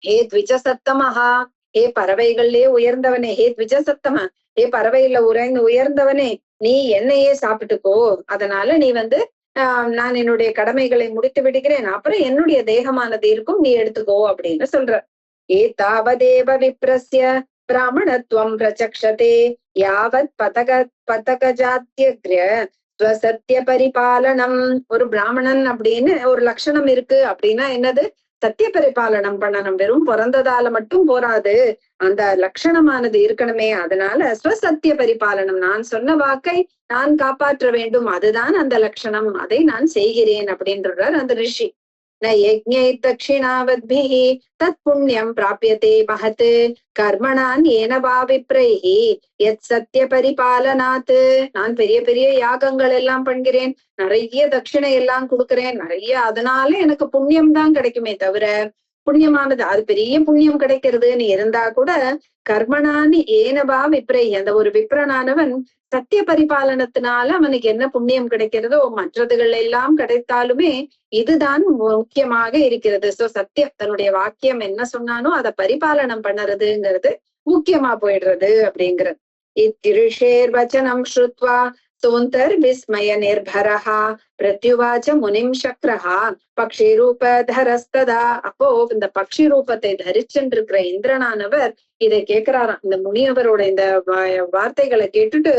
ஹே த்விஜசத்தமஹா, ஹே பறவைகளிலே உயர்ந்தவனே, ஹே த்விஜசத்தம, ஹே பறவையில உயர்ந்தவனே, நீ என்னையே சாப்பிட்டுக்கோ. அதனால நீ நான் என்னுடைய கடமைகளை முடித்து விடுகிறேன், அப்புறம் என்னுடைய தேகமானது இருக்கும், நீ எடுத்துக்கோ அப்படின்னு சொல்ற. ஏதாவதேவ விப்ரஸ்ய பிராமணத்துவம் பிரச்சக்ஷதே யாவத் பதகஜாத்யக்ர ஸ்வசத்திய பரிபாலனம். ஒரு பிராமணன் அப்படின்னு ஒரு லட்சணம் இருக்கு அப்படின்னா என்னது? சத்திய பரிபாலனம் பண்ணணும். வெறும் பிறந்ததால மட்டும் போராது, அந்த லட்சணமானது இருக்கணுமே. அதனால ஸ்வசத்திய பரிபாலனம், நான் சொன்ன வாக்கை நான் காப்பாற்ற வேண்டும், அதுதான் அந்த லட்சணம், அதை நான் செய்கிறேன் அப்படின்றார் அந்த ரிஷி. ந யஜ்ஞை தட்சிணாவத்பிஹி தத் புண்ணியம் பிராப்யதே மகத் கர்மணான் ஏன வா விப்ரைஹி யத் சத்திய பரிபாலனாத். நான் பெரிய பெரிய யாகங்கள் எல்லாம் பண்ணுகிறேன், நிறைய தட்சிணை எல்லாம் கொடுக்கிறேன், நிறைய, அதனால எனக்கு புண்ணியம் தான் கிடைக்குமே தவிர, புண்ணியமானது அது பெரிய புண்ணியம் கிடைக்கிறதுன்னு இருந்தா கூட கர்மணானி ஏனவா விப்ரை, அந்த ஒரு விப்ரனானவன் சத்திய பரிபாலனத்தினால அவனுக்கு என்ன புண்ணியம் கிடைக்கிறதோ மற்றதுகள் எல்லாம் கிடைத்தாலுமே இதுதான் முக்கியமாக இருக்கிறது. சோ சத்தியம், தன்னுடைய வாக்கியம் என்ன சொன்னானோ அதை பரிபாலனம் பண்ணறதுங்கிறது முக்கியமா போயிடுறது அப்படிங்கிறது. இத்திருஷேர் வச்சனம் ஸ்ருத்வா சோந்தர் விஸ்மய நிர்பரஹா பிரத்யுவாச்ச முனிம் சக்ரஹா பக்ஷி ரூப தரஸ்ததா. அப்போ இந்த பக்ஷி ரூபத்தை தரிச்சுட்டு இருக்கிற இந்திரனானவர் இதை கேட்கிறாராம். இந்த முனியவரோட இந்த வார்த்தைகளை கேட்டுட்டு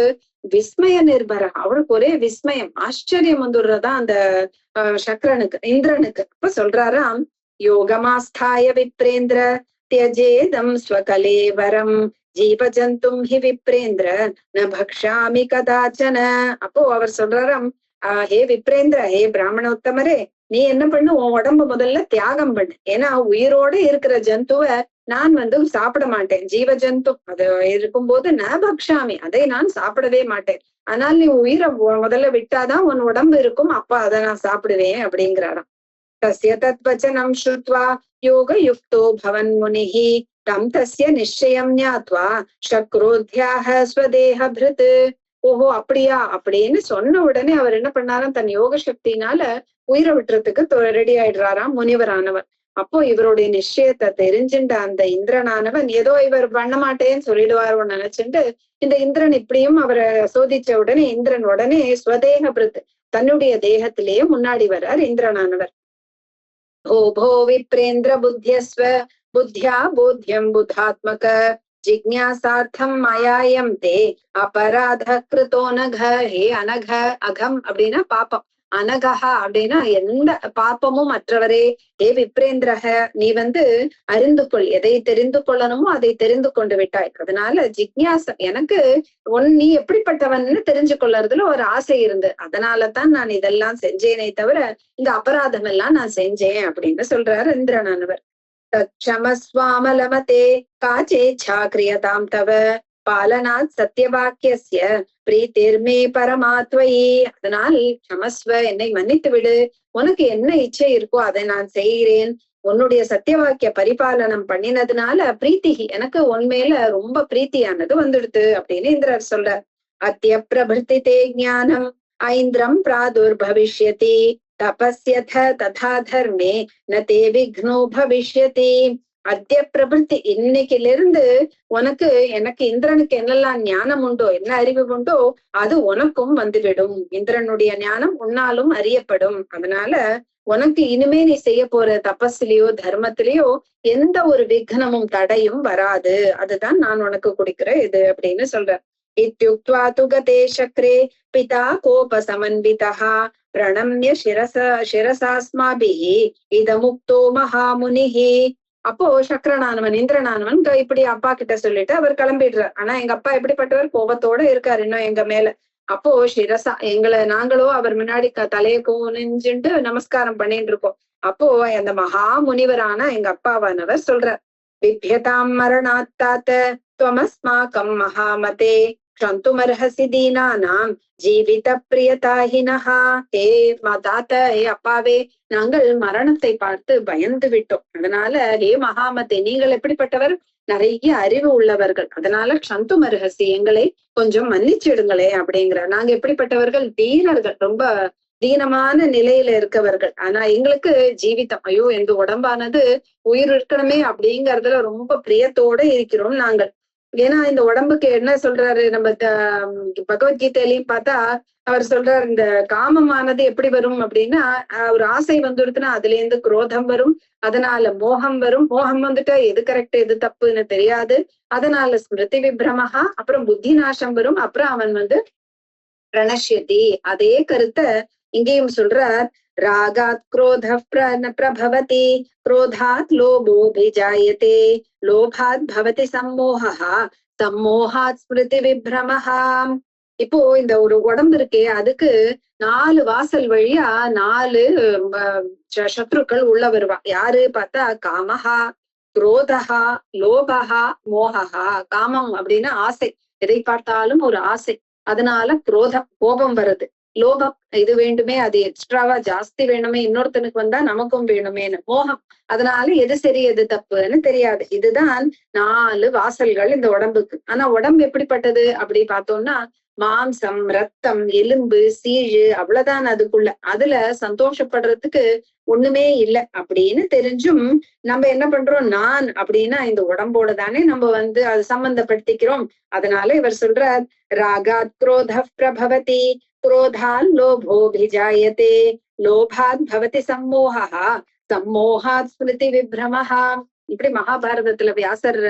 விஸ்மய நிர்பரா, அவருக்கு ஒரே விஸ்மயம், ஆச்சரியம் வந்துடுறதா அந்த சக்கரனுக்கு, இந்திரனுக்கு. அப்ப சொல்றாராம், யோகமாஸ்தாய விப்ரேந்திர தியஜேதம் ஸ்வகலேவரம் ஜீவஜந்தும் ஹி விப்ரேந்திர ந பக்ஷாமி கதாச்சன. அப்போ அவர் சொல்றாராம், ஹே விப்ரேந்திர, ஹே பிராமணோத்தமரே, நீ என்ன பண்ணு, உன் உடம்பு முதல்ல தியாகம் பண்ணு. ஏன்னா உயிரோட இருக்கிற ஜந்துவ நான் சாப்பிட மாட்டேன், ஜீவ ஜந்து அது இருக்கும்போது ந பக்ஷாமி, அதை நான் சாப்பிடவே மாட்டேன். ஆனால் நீ உயிரை முதல்ல விட்டாதான் உன் உடம்பு இருக்கும், அப்ப அதை நான் சாப்பிடுவேன் அப்படிங்கிறாராம். தஸ்ய தத்வச்சனம் ஸ்ருத்வா யோக யுக்தோ பவன் முனிஹி தம் தஸ்ய நிச்சயம் ஞாத்வா சக்ரோத்யாக ஸ்வதேஹ பிருத். ஓஹோ அப்படியா அப்படின்னு சொன்ன உடனே அவர் என்ன பண்ணாராம், தன் யோக சக்தினால உயிரை விட்டுறதுக்கு ரெடி ஆயிடுறாராம் முனிவரானவர். அப்போ இவருடைய நிச்சயத்தை தெரிஞ்சுட்ட அந்த இந்திரனானவன் ஏதோ இவர் பண்ண மாட்டேன்னு சொல்லிடுவாரோன்னு நினைச்சுட்டு இந்த இந்திரன் இப்படியும் அவரை சோதிச்ச உடனே இந்திரன் உடனே ஸ்வதேக பிருத், தன்னுடைய தேகத்திலேயே முன்னாடி வர்றார் இந்திரனானவர். भो भो विप्रेन्द्र बुद्ध्यस्व बुद्ध्या बोध्यं बुधात्मक जिज्ञासार्थं मयायं ते अपराध कृतो नघ. हे अनघ, அகம் அப்படின்னா பாப்பம், அனகஹா அப்படின்னா எந்த பாப்பமும் மற்றவரே. ஹே விப்ரேந்திரக, நீ அறிந்து கொள், எதை தெரிந்து கொள்ளணுமோ அதை தெரிந்து கொண்டு விட்டாய். அதனால ஜிக்ஞாசா, எனக்கு நீ எப்படிப்பட்டவன்னு தெரிஞ்சு கொள்ளறதுல ஒரு ஆசை இருந்து, அதனாலதான் நான் இதெல்லாம் செஞ்சேனே தவிர இந்த அபராதம் எல்லாம் நான் செஞ்சேன் அப்படின்னு சொல்றாரு இந்திரனானவர். தட்சமஸ்வாமலமதே காச்சே சாக்கிரியதாம் தவ பாலனாத் சத்தியவாக்கியஸ்ய பிரீதிர்மே பரமாத்வயி. அதனால் சமஸ்வ, என்னை மன்னித்து விடு, உனக்கு என்ன இச்சை இருக்கோ அதை நான் செய்கிறேன். உன்னுடைய சத்தியவாக்கிய பரிபாலனம் பண்ணினதுனால பிரீத்திகி, எனக்கு உன்மேல ரொம்ப பிரீத்தியானது வந்துடுது அப்படின்னு இந்திரர் சொல்றார். அத்திய பிரபிருத்தி தே ஞானம் ஐந்திரம் பிராதுர்பவிஷ்யதி தபஸ்யத ததா தர்மே ந தே விக்னோ பவிஷ்யதி. அத்திய பிரபிருத்தி, இன்னைக்கிலிருந்து உனக்கு எனக்கு இந்திரனுக்கு என்னெல்லாம் ஞானம் உண்டோ, என்ன அறிவு உண்டோ அது உனக்கும் வந்துவிடும். இந்திரனுடைய ஞானம் உன்னாலும் அறியப்படும். அதனால உனக்கு இனிமே நீ செய்ய போற தபஸ்லயோ தர்மத்திலேயோ எந்த ஒரு விக்னமும் தடையும் வராது. அதுதான் நான் உனக்கு கொடுக்கிற இது அப்படின்னு சொல்ற. இத்யுக்த்வா துகதே சக்ரே பிதா கோப சமன்விதா பிரணம்ய சிரசாஸ்மாபிஹி இதமுக்தோ மகாமுனிஹி. அப்போ சக்கரனானவன் இந்திரனானவன் இப்படி அப்பா கிட்ட சொல்லிட்டு அவர் கிளம்பிடுறார். ஆனா எங்க அப்பா எப்படிப்பட்டவர், கோபத்தோட இருக்காரு இன்னும் எங்க மேல. அப்போ சிரசா, நாங்களோ அவர் முன்னாடி தலையை குனிஞ்சுட்டு நமஸ்காரம் பண்ணிட்டு இருக்கோம். அப்போ அந்த மகா முனிவரான எங்க அப்பாவானவர் சொல்றார், பிப்யதாம் மரணாத்தாத்த துவமஸ்மாகம் மகாமதே க்ஷந்துமர்ஹசி தீனானாம் ஜீவித பிரியதாஹினஹா. ஹே தாத்த, ஹே அப்பாவே, நாங்கள் மரணத்தை பார்த்து பயந்து விட்டோம். அதனால ஹே மகாமதே, நீங்கள் எப்படிப்பட்டவர், நிறைய அறிவு உள்ளவர்கள், அதனால க்ஷந்துமர்ஹசி, எங்களை கொஞ்சம் மன்னிச்சிடுங்களே அப்படிங்கிற. நாங்க எப்படிப்பட்டவர்கள், தீனர்கள், ரொம்ப தீனமான நிலையில இருக்கவர்கள். ஆனா எங்களுக்கு ஜீவிதம், ஐயோ எங்க உடம்பானது உயிர் இருக்கணுமே அப்படிங்கறதுல ரொம்ப பிரியத்தோட இருக்கிறோம் நாங்கள். ஏன்னா இந்த உடம்புக்கு என்ன சொல்றாரு நம்ம பகவத்கீதையிலையும் பார்த்தா அவர் சொல்றாரு, இந்த காமமானது எப்படி வரும் அப்படின்னா ஒரு ஆசை வந்துடுதுன்னா அதுல இருந்து குரோதம் வரும், அதனால மோகம் வரும், மோகம் வந்துட்டா எது கரெக்ட் எது தப்புன்னு தெரியாது, அதனால ஸ்மிருதி விப்ரமஹா, அப்புறம் புத்தி நாசம் வரும், அப்புறம் அவன் பிரணஷ்யதி. அதே கருத்தை இங்கேயும் சொல்றார். ராகாத் குரோத பிரபவதி, குரோதாத் லோபோபிஜாயதே, லோபாத் பவதி சம்மோகா, சம்மோகாத் ஸ்மிருதி விப்ரமஹா. இப்போ இந்த ஒரு உடம்பு இருக்கே, அதுக்கு 4 வாசல் வழியா 4 சத்ருக்கள் உள்ள வருவா. யாரு பார்த்தா காமஹா, குரோதஹா, லோபஹா, மோகஹா. காமம் அப்படின்னா ஆசை, எதை பார்த்தாலும் ஒரு ஆசை, அதனால குரோதம் கோபம் வருது. லோபம் இது வேண்டுமே, அது எக்ஸ்ட்ராவா ஜாஸ்தி வேணுமே, இன்னொருத்தனுக்கு வந்தா நமக்கும் வேணுமேன்னு மோகம், அதனால எது சரி எது தப்புன்னு தெரியாது. இதுதான் 4 வாசல்கள் இந்த உடம்புக்கு. ஆனா உடம்பு எப்படிப்பட்டது அப்படி பார்த்தோம்னா மாம்சம், ரத்தம், எலும்பு, சீழு, அவ்வளவுதான் அதுக்குள்ள. அதுல சந்தோஷப்படுறதுக்கு ஒண்ணுமே இல்லை அப்படின்னு தெரிஞ்சும் நம்ம என்ன பண்றோம், நான் அப்படின்னா இந்த உடம்போட தானே நம்ம அது சம்பந்தப்படுத்திக்கிறோம். அதனால இவர் சொல்றார், ராகாத் குரோத பிரபவதி, குரோதால் லோபோபிஜாயதே, லோபாத் பவதி சம்மோகா, சம்மோகாத் ஸ்மிருதி விப்ரமஹா. இப்படி மகாபாரதத்துல வியாசர்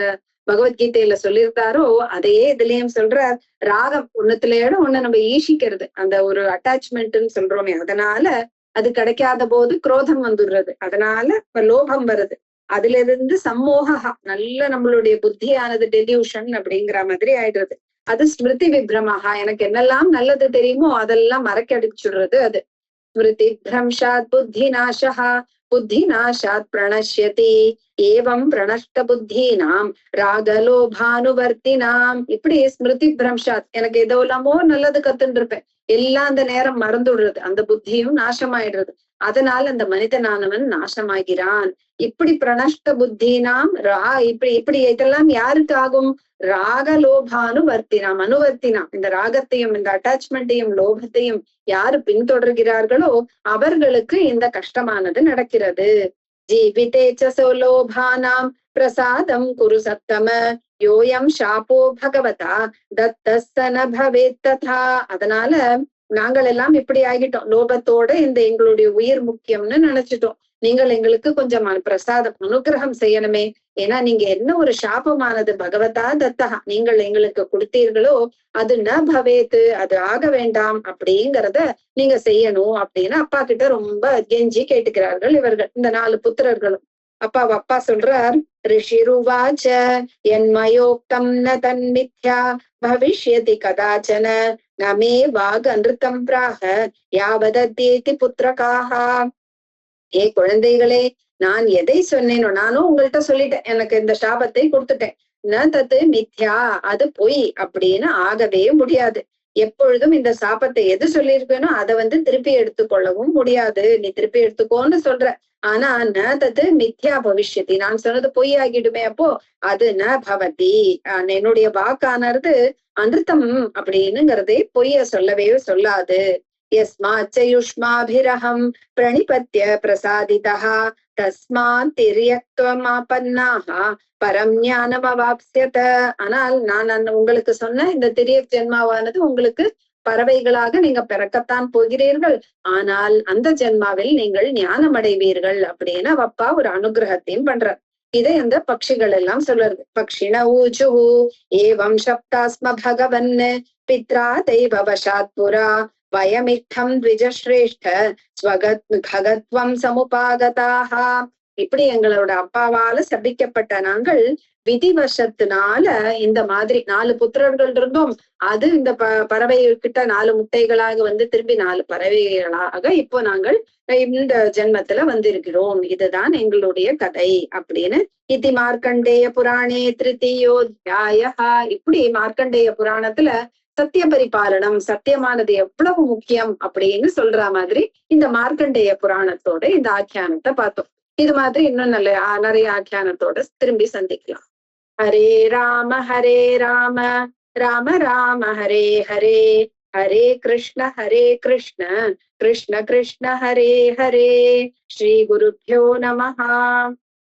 பகவத்கீதையில சொல்லியிருந்தாரோ அதையே இதுலயும் சொல்றார். ராகம் ஒண்ணுத்துலயோட ஒண்ணு நம்ம ஈஷிக்கிறது, அந்த ஒரு அட்டாச்மெண்ட்ன்னு சொல்றோமே, அதனால அது கிடைக்காத போது குரோதம் வந்துடுறது, அதனால லோபம் வருது. அதுல இருந்து சம்மோகா, நல்ல நம்மளுடைய புத்தியானது டெலியூஷன் அப்படிங்கிற மாதிரி ஆயிடுறது. அது ஸ்மிருதி விப்ரமஹா, எனக்கு என்னெல்லாம் நல்லது தெரியுமோ அதெல்லாம் மறக்கடிச்சுடுறது. அது ஸ்மிருதி பிரம்ஷாத் புத்தி நாசஹா, புத்தி நாசாத் பிரணஷ்யதி, ஏவம் பிரணஷ்ட புத்தீனாம் ராகலோபானுவர்த்தினாம். இப்படி ஸ்மிருதி பிரம்ஷாத், எனக்கு ஏதோ இல்லாமோ நல்லது கத்துன்னு இருப்பேன், எல்லாம் அந்த நேரம் மறந்துடுறது, அந்த புத்தியும் நாசமாயிடுறது, அதனால அந்த மனிதனானவன் நாசமாகிறான். இப்படி பிரணஷ்ட புத்தினாம் இப்படி இப்படி இதெல்லாம் யாருக்கு ஆகும், ராகலோபானுவர்த்தினாம், அனுவர்த்தினாம். இந்த ராகத்தையும் இந்த அட்டாச்மெண்ட்டையும் லோபத்தையும் யாரு பின்தொடர்கிறார்களோ அவர்களுக்கு இந்த கஷ்டமானது நடக்கிறது. ஜீவிதேச்ச சோலோபானாம் பிரசாதம் குரு சத்தம, யோயம் ஷாபோ பகவதா தத்தஸ்தன பவேத் ததா. அதனால நாங்கள் எல்லாம் இப்படி ஆகிட்டோம், லோபத்தோட இந்த எங்களுடைய உயிர் முக்கியம்னு நினைச்சிட்டோம். நீங்கள் எங்களுக்கு கொஞ்சம் பிரசாதம் அனுகிரகம் செய்யணுமே, ஏன்னா நீங்க என்ன ஒரு சாபமானது பகவதா தத்தகா நீங்கள் எங்களுக்கு கொடுத்தீர்களோ அது ந பவேத்து, அது ஆக வேண்டாம் அப்படிங்கிறத நீங்க செய்யணும் அப்படின்னு அப்பா கிட்ட ரொம்ப கெஞ்சி கேட்டுக்கிறார்கள் இவர்கள், இந்த 4 புத்திரர்களும். அப்பா சொல்றார், ரிஷிருவாச்ச என்மயோக்தம் ந தன்மித்யா பவிஷ்யதி கதாச்சன நமே வாக் அன்ருத்தம் பிராக யாவதத்தேதி புத்திரகாஹா. ஏ குழந்தைகளே, நான் எதை சொன்னேனோ நானும் உங்கள்கிட்ட சொல்லிட்டேன், எனக்கு இந்த சாபத்தை கொடுத்துட்டேன். ந தத்து மித்யா, அது பொய் அப்படின்னு ஆகவே முடியாது. எப்பொழுதும் இந்த சாபத்தை எது சொல்லியிருக்கேனோ அதை திருப்பி எடுத்துக்கொள்ளவும் முடியாது. நீ திருப்பி எடுத்துக்கோன்னு சொல்ற, ஆனா ந தத்து மித்யா பவிஷ்யதி, நான் சொன்னது பொய் ஆகிடுமே, அப்போ அது ந பவதி, என்னுடைய வாக்கானது அனிருத்தம் அப்படின்னுங்கிறதே பொய்ய சொல்லவே சொல்லாது. யஸ்மாச்ச யுஷ்மாபிரஹம் பிரணிபத்ய பிரசாதிதஹ தஸ்மாத் திரியக்த்வமாபன்னாஹ பரம் ஞானம் அவாப்ஸ்யத. ஆனால் நான் உங்களுக்கு சொன்ன இந்த திரியக் ஜென்மாவானது உங்களுக்கு பறவைகளாக நீங்க பிறக்கத்தான் போகிறீர்கள், ஆனால் அந்த ஜென்மாவில் நீங்கள் ஞானம் அடைவீர்கள் அப்படின்னு அப்பா ஒரு அனுகிரகத்தையும் பண்றார். இதை அந்த பட்சிகள் எல்லாம் சொல்றது. பக்ஷிண ஊஜுஹு ஏவம் சப்தாஸ்ம பகவன் பித்ரா தெய்வவசாத் புரா வயமித்தம் த்விஜஸ்ரேஷ்ட ஸ்வகத் பகத்வம் சமுபாகதாக. இப்படி எங்களோட அப்பாவால சபிக்கப்பட்ட நாங்கள் விதிவசத்தினால இந்த மாதிரி 4 புத்திரர்கள் இருந்தோம், அது இந்த பறவை கிட்ட 4 முட்டைகளாக திரும்பி 4 பறவைகளாக இப்போ நாங்கள் இந்த ஜென்மத்துல வந்திருக்கிறோம், இதுதான் எங்களுடைய கதை அப்படின்னு இதி மார்க்கண்டேய புராணே திருத்தீயோத்யாய. இப்படி மார்க்கண்டேய புராணத்துல சத்திய பரிபாலனம், சத்தியமானது எவ்வளவு முக்கியம் அப்படின்னு சொல்ற மாதிரி இந்த மார்க்கண்டேய புராணத்தோட இந்த ஆக்கியானத்தை பார்த்தோம். இது மாதிரி இன்னும் நிறைய ஆக்கியானத்தோட திரும்பி சந்திக்கலாம். ஹரே ராம ராம ராம ஹரே ஹரே, ஹரே கிருஷ்ண கிருஷ்ண கிருஷ்ண ஹரே ஹரே. ஸ்ரீ குருப்யோ நமஹ.